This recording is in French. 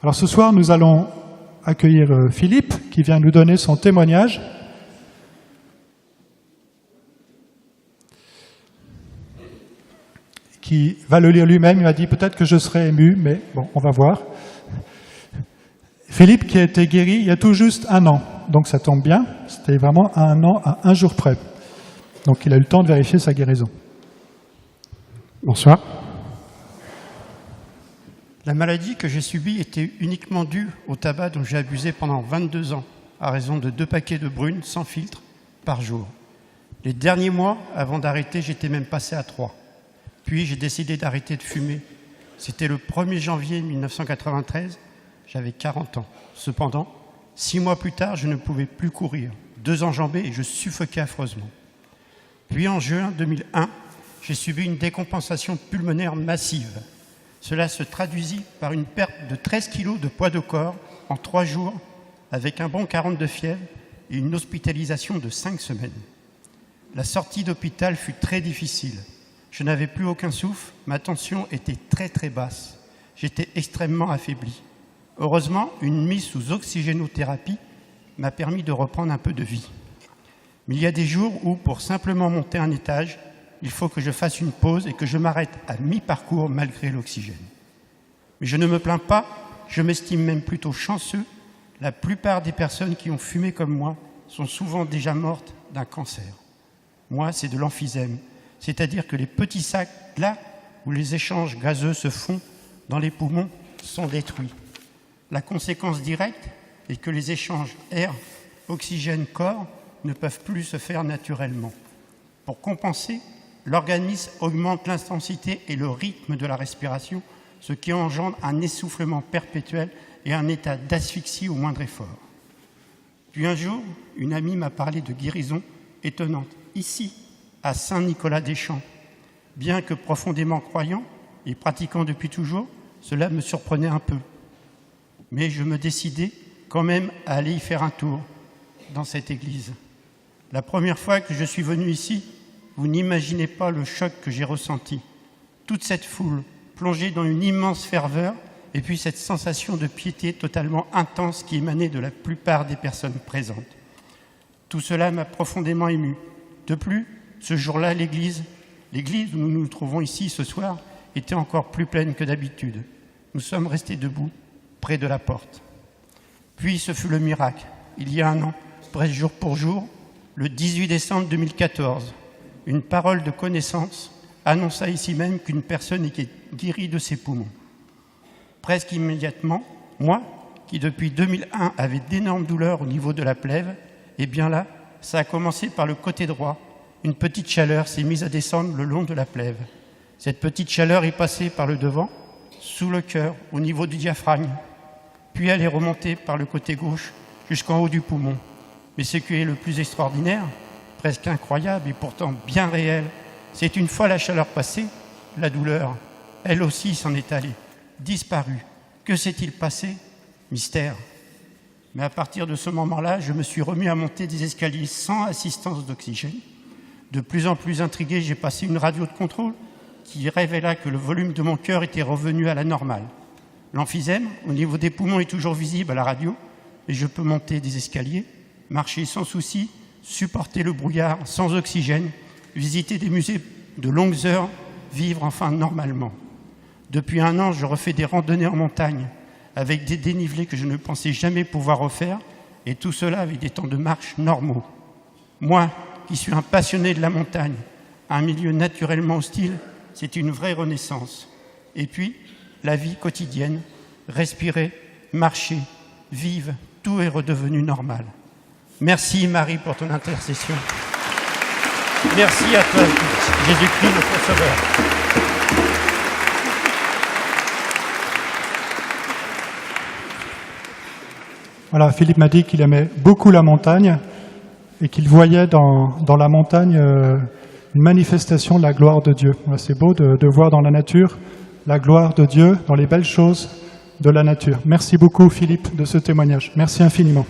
Alors ce soir, nous allons accueillir Philippe, qui vient nous donner son témoignage. Qui va le lire lui-même. Il m'a dit peut-être que je serai ému, mais bon, on va voir. Philippe qui a été guéri il y a tout juste 1 an, donc ça tombe bien, c'était vraiment à 1 an, à 1 jour près. Donc il a eu le temps de vérifier sa guérison. Bonsoir. La maladie que j'ai subie était uniquement due au tabac dont j'ai abusé pendant 22 ans, à raison de 2 paquets de brunes sans filtre par jour. Les derniers mois, avant d'arrêter, j'étais même passé à 3. Puis j'ai décidé d'arrêter de fumer. C'était le 1er janvier 1993, j'avais 40 ans. Cependant, 6 mois plus tard, je ne pouvais plus courir, 2 enjambées et je suffoquais affreusement. Puis en juin 2001, j'ai subi une décompensation pulmonaire massive. Cela se traduisit par une perte de 13 kilos de poids de corps en 3 jours, avec un bon 40 de fièvre et une hospitalisation de 5 semaines. La sortie d'hôpital fut très difficile. Je n'avais plus aucun souffle, ma tension était très très basse. J'étais extrêmement affaibli. Heureusement, une mise sous oxygénothérapie m'a permis de reprendre un peu de vie. Mais il y a des jours où, pour simplement monter un étage, il faut que je fasse une pause et que je m'arrête à mi-parcours malgré l'oxygène. Mais je ne me plains pas, je m'estime même plutôt chanceux. La plupart des personnes qui ont fumé comme moi sont souvent déjà mortes d'un cancer. Moi, c'est de l'emphysème, c'est-à-dire que les petits sacs, là où les échanges gazeux se font dans les poumons, sont détruits. La conséquence directe est que les échanges air, oxygène, corps ne peuvent plus se faire naturellement. Pour compenser, l'organisme augmente l'intensité et le rythme de la respiration, ce qui engendre un essoufflement perpétuel et un état d'asphyxie au moindre effort. Puis un jour, une amie m'a parlé de guérison étonnante, ici, à Saint-Nicolas-des-Champs. Bien que profondément croyant et pratiquant depuis toujours, cela me surprenait un peu. Mais je me décidai quand même à aller y faire un tour dans cette église. La première fois que je suis venu ici, vous n'imaginez pas le choc que j'ai ressenti. Toute cette foule plongée dans une immense ferveur et puis cette sensation de piété totalement intense qui émanait de la plupart des personnes présentes. Tout cela m'a profondément ému. De plus, ce jour-là, l'église où nous nous trouvons ici ce soir, était encore plus pleine que d'habitude. Nous sommes restés debout, près de la porte. Puis ce fut le miracle. Il y a 1 an, presque jour pour jour, le 18 décembre 2014, une parole de connaissance annonça ici même qu'une personne était guérie de ses poumons. Presque immédiatement, moi, qui depuis 2001 avait d'énormes douleurs au niveau de la plèvre, eh bien là, ça a commencé par le côté droit. Une petite chaleur s'est mise à descendre le long de la plèvre. Cette petite chaleur est passée par le devant, sous le cœur, au niveau du diaphragme, puis elle est remontée par le côté gauche jusqu'en haut du poumon. Mais ce qui est le plus extraordinaire, presque incroyable et pourtant bien réel, c'est une fois la chaleur passée, la douleur, elle aussi s'en est allée, disparue. Que s'est-il passé? Mystère. Mais à partir de ce moment-là, je me suis remis à monter des escaliers sans assistance d'oxygène. De plus en plus intrigué, j'ai passé une radio de contrôle qui révéla que le volume de mon cœur était revenu à la normale. L'emphysème, au niveau des poumons, est toujours visible à la radio, et je peux monter des escaliers, marcher sans souci, supporter le brouillard sans oxygène, visiter des musées de longues heures, vivre enfin normalement. Depuis 1 an, je refais des randonnées en montagne, avec des dénivelés que je ne pensais jamais pouvoir refaire, et tout cela avec des temps de marche normaux. Moi, qui suis un passionné de la montagne, un milieu naturellement hostile, c'est une vraie renaissance. Et puis, la vie quotidienne, respirer, marcher, vivre, tout est redevenu normal. Merci Marie pour ton intercession. Merci à toi, Jésus-Christ, notre Sauveur. Voilà, Philippe m'a dit qu'il aimait beaucoup la montagne et qu'il voyait dans la montagne une manifestation de la gloire de Dieu. C'est beau de voir dans la nature la gloire de Dieu, dans les belles choses de la nature. Merci beaucoup Philippe de ce témoignage. Merci infiniment.